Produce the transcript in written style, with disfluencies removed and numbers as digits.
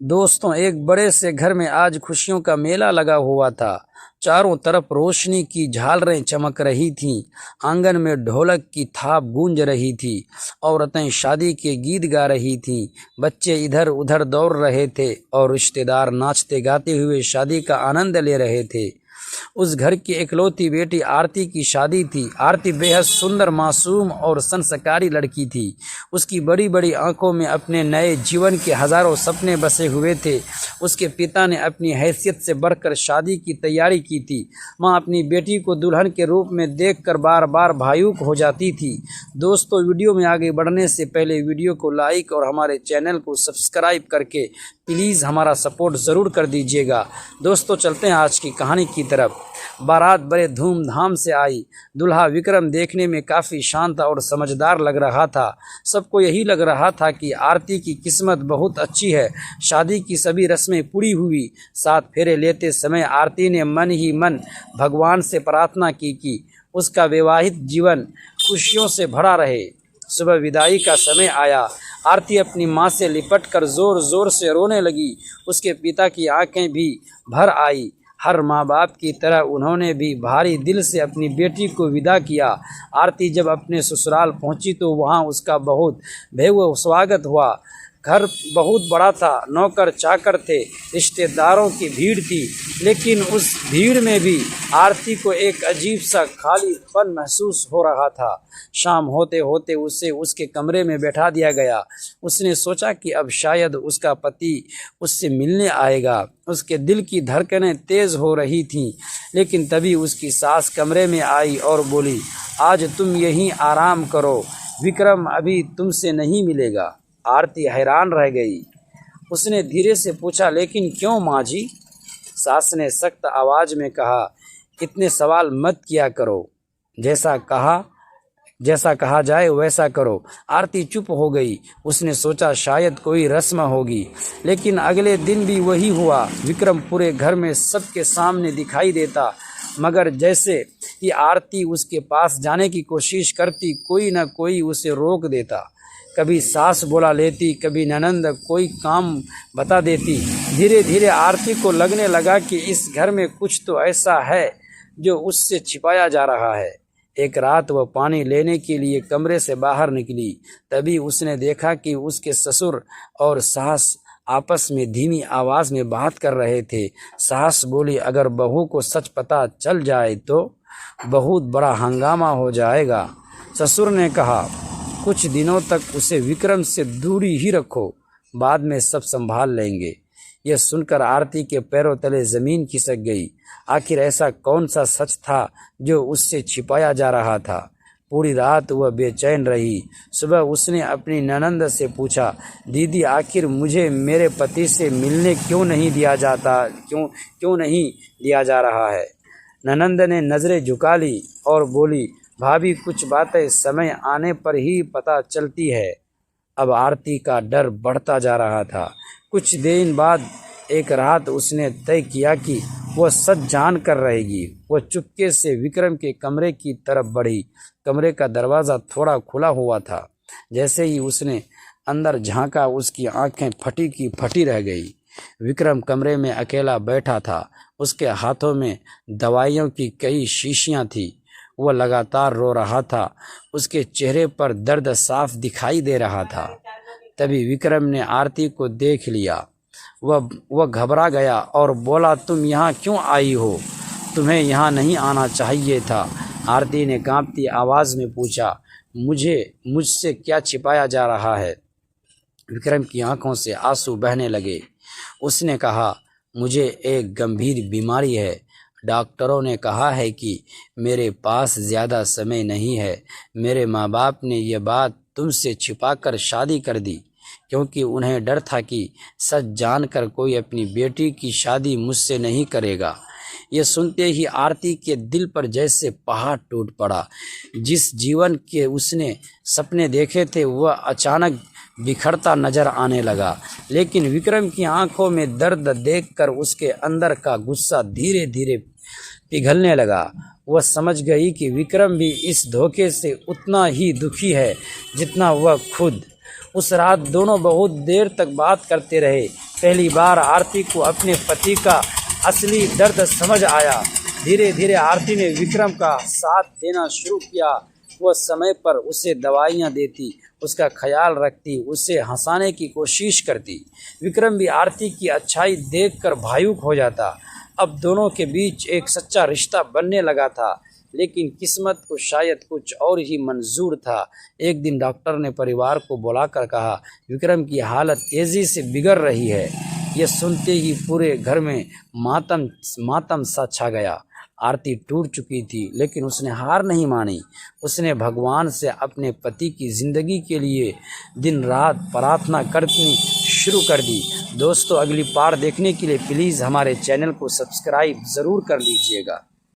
दोस्तों, एक बड़े से घर में आज खुशियों का मेला लगा हुआ था। चारों तरफ रोशनी की झालरें चमक रही थीं, आंगन में ढोलक की थाप गूंज रही थी, औरतें शादी के गीत गा रही थीं, बच्चे इधर उधर दौड़ रहे थे और रिश्तेदार नाचते गाते हुए शादी का आनंद ले रहे थे। उस घर की इकलौती बेटी आरती की शादी थी। आरती बेहद सुंदर, मासूम और संस्कारी लड़की थी। उसकी बड़ी बड़ी आंखों में अपने नए जीवन के हजारों सपने बसे हुए थे। उसके पिता ने अपनी हैसियत से बढ़कर शादी की तैयारी की थी। माँ अपनी बेटी को दुल्हन के रूप में देखकर बार बार भावुक हो जाती थी। दोस्तों, वीडियो में आगे बढ़ने से पहले वीडियो को लाइक और हमारे चैनल को सब्सक्राइब करके प्लीज़ हमारा सपोर्ट ज़रूर कर दीजिएगा। दोस्तों, चलते हैं आज की कहानी की तरफ। बारात बड़े धूमधाम से आई। दूल्हा विक्रम देखने में काफ़ी शांत और समझदार लग रहा था। सबको यही लग रहा था कि आरती की किस्मत बहुत अच्छी है। शादी की सभी रस्में पूरी हुई। 7 फेरे लेते समय आरती ने मन ही मन भगवान से प्रार्थना की कि उसका वैवाहिक जीवन खुशियों से भरा रहे। सुबह विदाई का समय आया। आरती अपनी माँ से लिपटकर जोर जोर से रोने लगी। उसके पिता की आंखें भी भर आई। हर माँ बाप की तरह उन्होंने भी भारी दिल से अपनी बेटी को विदा किया। आरती जब अपने ससुराल पहुंची तो वहां उसका बहुत भव्य स्वागत हुआ। घर बहुत बड़ा था, नौकर चाकर थे, रिश्तेदारों की भीड़ थी, लेकिन उस भीड़ में भी आरती को एक अजीब सा खालीपन महसूस हो रहा था। शाम होते होते उसे उसके कमरे में बैठा दिया गया। उसने सोचा कि अब शायद उसका पति उससे मिलने आएगा। उसके दिल की धड़कनें तेज हो रही थीं, लेकिन तभी उसकी सास कमरे में आई और बोली, आज तुम यहीं आराम करो, विक्रम अभी तुमसे नहीं मिलेगा। आरती हैरान रह गई। उसने धीरे से पूछा, लेकिन क्यों माँ जी? सास ने सख्त आवाज में कहा, इतने सवाल मत किया करो, जैसा कहा जाए वैसा करो। आरती चुप हो गई। उसने सोचा शायद कोई रस्म होगी, लेकिन अगले दिन भी वही हुआ। विक्रम पूरे घर में सबके सामने दिखाई देता, मगर जैसे ही आरती उसके पास जाने की कोशिश करती, कोई न कोई उसे रोक देता। कभी सास बुला लेती, कभी ननंद कोई काम बता देती। धीरे धीरे आरती को लगने लगा कि इस घर में कुछ तो ऐसा है जो उससे छिपाया जा रहा है। एक रात वह पानी लेने के लिए कमरे से बाहर निकली। तभी उसने देखा कि उसके ससुर और सास आपस में धीमी आवाज में बात कर रहे थे। सास बोली, अगर बहू को सच पता चल जाए तो बहुत बड़ा हंगामा हो जाएगा। ससुर ने कहा, कुछ दिनों तक उसे विक्रम से दूरी ही रखो, बाद में सब संभाल लेंगे। यह सुनकर आरती के पैरों तले जमीन खिसक गई। आखिर ऐसा कौन सा सच था जो उससे छिपाया जा रहा था? पूरी रात वह बेचैन रही। सुबह उसने अपनी ननंद से पूछा, दीदी, आखिर मुझे मेरे पति से मिलने क्यों नहीं दिया जा रहा है? ननंद ने नजरें झुका ली और बोली, भाभी, कुछ बातें समय आने पर ही पता चलती है। अब आरती का डर बढ़ता जा रहा था। कुछ दिन बाद एक रात उसने तय किया कि वह सच जान कर रहेगी। वह चुपके से विक्रम के कमरे की तरफ बढ़ी। कमरे का दरवाज़ा थोड़ा खुला हुआ था। जैसे ही उसने अंदर झांका, उसकी आंखें फटी की फटी रह गई। विक्रम कमरे में अकेला बैठा था। उसके हाथों में दवाइयों की कई शीशियाँ थीं। वह लगातार रो रहा था। उसके चेहरे पर दर्द साफ दिखाई दे रहा था। तभी विक्रम ने आरती को देख लिया। वह घबरा गया और बोला, तुम यहाँ क्यों आई हो? तुम्हें यहाँ नहीं आना चाहिए था। आरती ने कांपती आवाज़ में पूछा, मुझसे क्या छिपाया जा रहा है? विक्रम की आंखों से आंसू बहने लगे। उसने कहा, मुझे एक गंभीर बीमारी है। डॉक्टरों ने कहा है कि मेरे पास ज़्यादा समय नहीं है। मेरे माँ बाप ने यह बात तुमसे छिपाकर शादी कर दी, क्योंकि उन्हें डर था कि सच जानकर कोई अपनी बेटी की शादी मुझसे नहीं करेगा। यह सुनते ही आरती के दिल पर जैसे पहाड़ टूट पड़ा। जिस जीवन के उसने सपने देखे थे वह अचानक बिखरता नजर आने लगा। लेकिन विक्रम की आंखों में दर्द देखकर उसके अंदर का गुस्सा धीरे धीरे पिघलने लगा। वह समझ गई कि विक्रम भी इस धोखे से उतना ही दुखी है जितना वह खुद। उस रात दोनों बहुत देर तक बात करते रहे। पहली बार आरती को अपने पति का असली दर्द समझ आया। धीरे धीरे आरती ने विक्रम का साथ देना शुरू किया। वह समय पर उसे दवाइयाँ देती, उसका ख्याल रखती, उसे हंसाने की कोशिश करती। विक्रम भी आरती की अच्छाई देखकर भावुक हो जाता। अब दोनों के बीच एक सच्चा रिश्ता बनने लगा था। लेकिन किस्मत को शायद कुछ और ही मंजूर था। एक दिन डॉक्टर ने परिवार को बुलाकर कहा, विक्रम की हालत तेज़ी से बिगड़ रही है। यह सुनते ही पूरे घर में मातम सा छा गया। आरती टूट चुकी थी, लेकिन उसने हार नहीं मानी। उसने भगवान से अपने पति की ज़िंदगी के लिए दिन रात प्रार्थना करनी शुरू कर दी। दोस्तों, अगली पार्ट देखने के लिए प्लीज़ हमारे चैनल को सब्सक्राइब ज़रूर कर लीजिएगा।